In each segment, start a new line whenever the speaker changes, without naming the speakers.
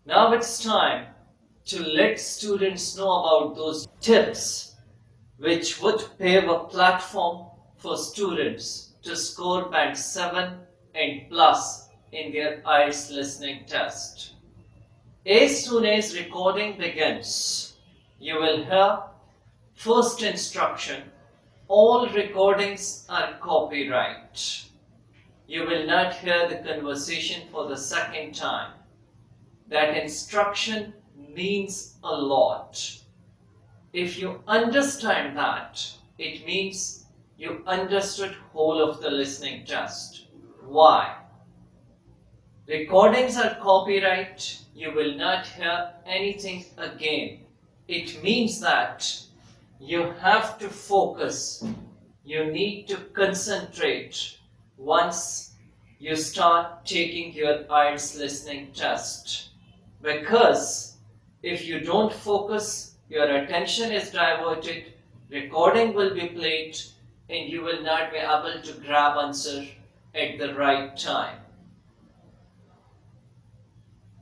Now it's time to let students know about those tips which would pave a platform for students to score band 7 and plus in their IELTS listening test. As soon as recording begins, you will hear first instruction: all recordings are copyright. You will not hear the conversation for the second time. That instruction means a lot. If you understand that, it means you understood whole of the listening test. Why? Recordings are copyright. You will not hear anything again. It means that you have to focus. You need to concentrate once you start taking your IELTS listening test. Because if you don't focus, your attention is diverted, recording will be played, and you will not be able to grab answer at the right time.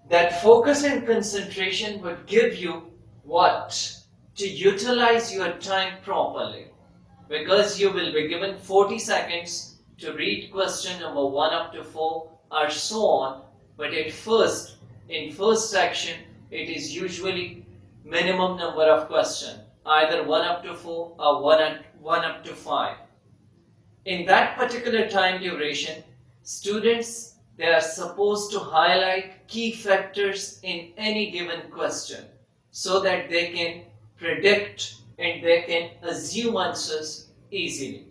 That focus and concentration would give you what? To utilize your time properly. Because you will be given 40 seconds to read question number 1 up to 4 or so on. But at first, in first section, it is usually minimum number of questions, either 1 up to 4 or 1 up to 5. In that particular time duration, students, they are supposed to highlight key factors in any given question so that they can predict and they can assume answers easily.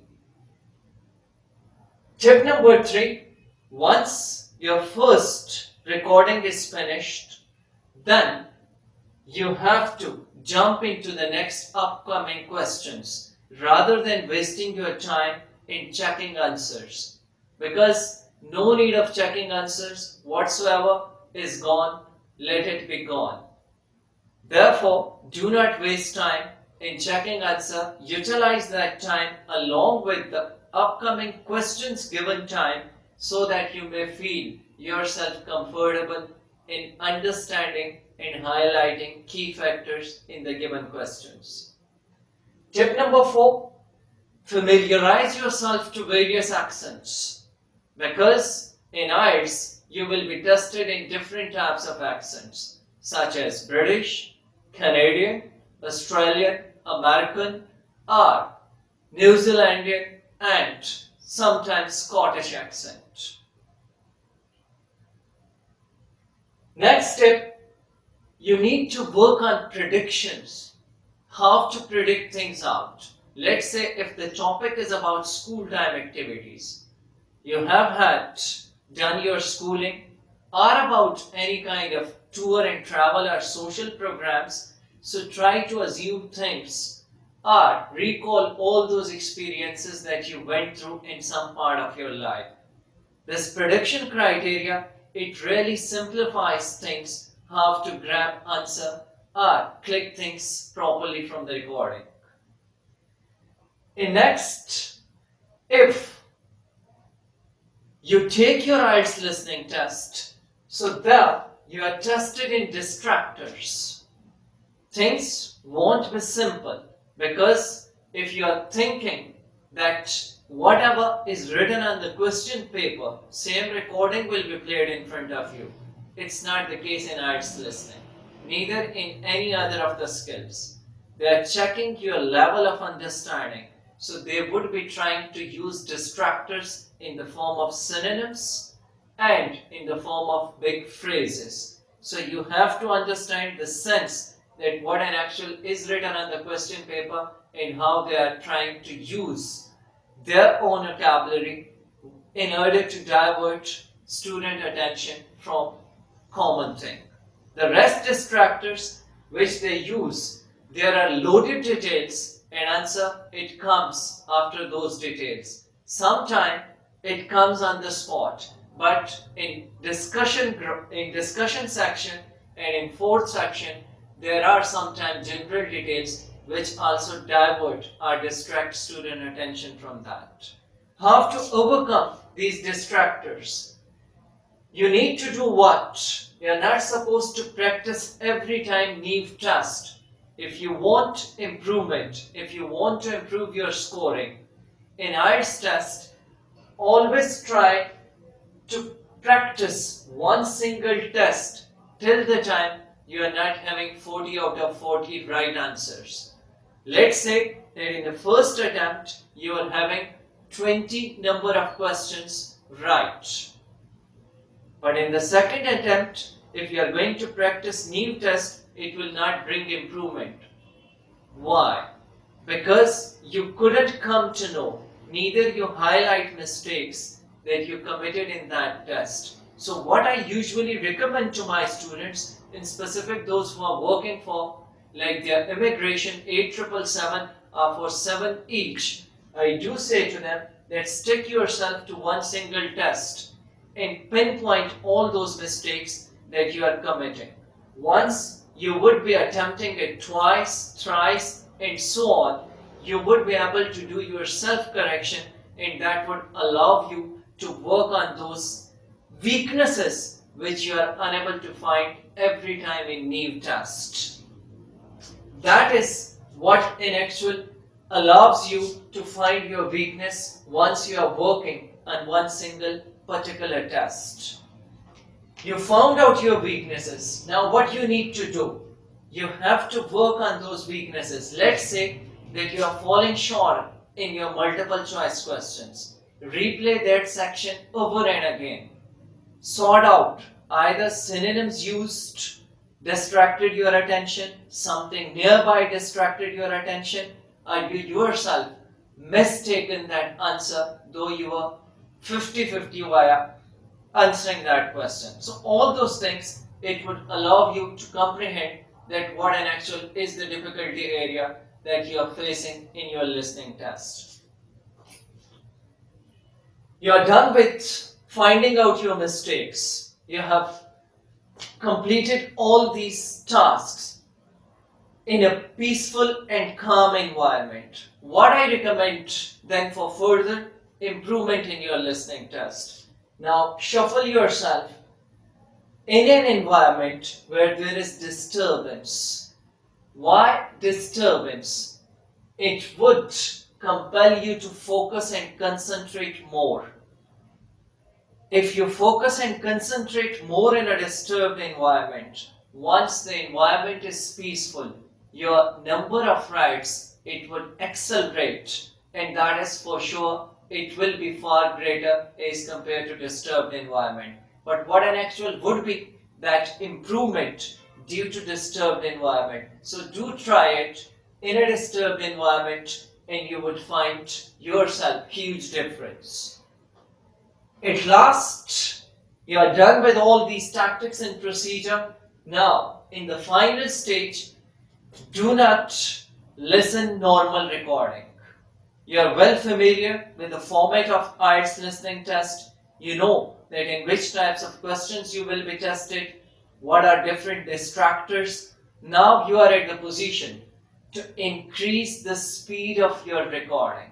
Tip number 3, once your first recording is finished, then you have to jump into the next upcoming questions rather than wasting your time in checking answers. Because no need of checking answers whatsoever is gone, let it be gone. Therefore, do not waste time in checking answer. Utilize that time along with the upcoming questions given time so that you may feel yourself comfortable in understanding and highlighting key factors in the given questions. Tip number 4, familiarize yourself to various accents. Because in IELTS, you will be tested in different types of accents such as British, Canadian, Australian, American, or New Zealandian, and sometimes Scottish accent. Next step, you need to work on predictions. How to predict things out. Let's say if the topic is about school time activities, you have had done your schooling or about any kind of tour and travel or social programs, so try to assume things or recall all those experiences that you went through in some part of your life. This prediction criteria, it really simplifies things, how to grab answer or click things properly from the recording. In next, if you take your IELTS listening test, so there you are tested in distractors. Things won't be simple because if you are thinking that whatever is written on the question paper, same recording will be played in front of you. It's not the case in IELTS listening, neither in any other of the skills. They are checking your level of understanding, so they would be trying to use distractors in the form of synonyms and in the form of big phrases. So you have to understand the sense that what an actual is written on the question paper and how they are trying to use their own vocabulary in order to divert student attention from common thing. The rest distractors which they use, there are loaded details and answer, it comes after those details. Sometimes it comes on the spot, but in discussion section and in fourth section, there are sometimes general details which also divert or distract student attention from that. How to overcome these distractors? You need to do what? You're not supposed to practice every time NEEV test. If you want improvement, if you want to improve your scoring in IELTS test, always try to practice one single test till the time you are not having 40 out of 40 right answers. Let's say that in the first attempt you are having 20 number of questions right. But in the second attempt, if you are going to practice NEEV test, it will not bring improvement. Why? Because you couldn't come to know, neither you highlight mistakes that you committed in that test. So what I usually recommend to my students, in specific those who are working for like their immigration 8777 for 7 each, I do say to them that stick yourself to one single test and pinpoint all those mistakes that you are committing. Once you would be attempting it twice, thrice, and so on, you would be able to do your self-correction, and that would allow you to work on those weaknesses which you are unable to find every time in NEEV test. That is what in actual allows you to find your weakness once you are working on one single particular test. You found out your weaknesses. Now what you need to do? You have to work on those weaknesses. Let's say that you are falling short in your multiple choice questions. Replay that section over and again. Sort out either synonyms used distracted your attention, something nearby distracted your attention, or you yourself mistaken that answer though you were 50-50 via answering that question. So all those things, it would allow you to comprehend that what an actual is the difficulty area that you are facing in your listening test. You are done with finding out your mistakes. You have completed all these tasks in a peaceful and calm environment. What I recommend then for further improvement in your listening test. Now shuffle yourself in an environment where there is disturbance. Why disturbance? It would compel you to focus and concentrate more. If you focus and concentrate more in a disturbed environment, once the environment is peaceful, your number of rights, it would accelerate, and that is for sure, it will be far greater as compared to disturbed environment. But what an actual would be that improvement due to disturbed environment. So do try it in a disturbed environment and you would find yourself huge difference. At last, you are done with all these tactics and procedure. Now, in the final stage, do not listen normal recording. You are well familiar with the format of IELTS listening test. You know that in which types of questions you will be tested, what are different distractors. Now you are at the position to increase the speed of your recording.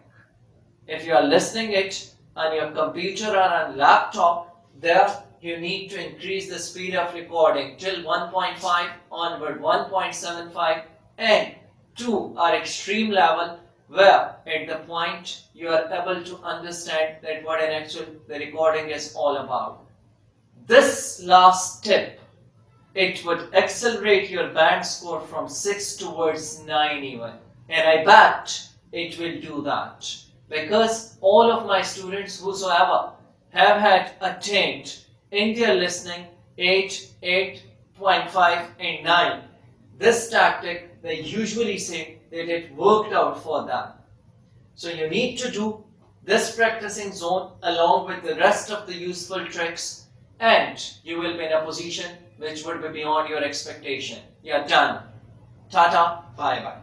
If you are listening it on your computer or on laptop, there you need to increase the speed of recording till 1.5 onward, 1.75 and 2 are extreme level, where at the point you are able to understand that what an actual the recording is all about. This last tip, it would accelerate your band score from 6 towards 9 even. And I bet it will do that. Because all of my students whosoever have had attained in their listening 8, 8.5 and 9, this tactic they usually say that it worked out for them. So you need to do this practicing zone along with the rest of the useful tricks and you will be in a position which would be beyond your expectation. You are done. Tata, bye bye.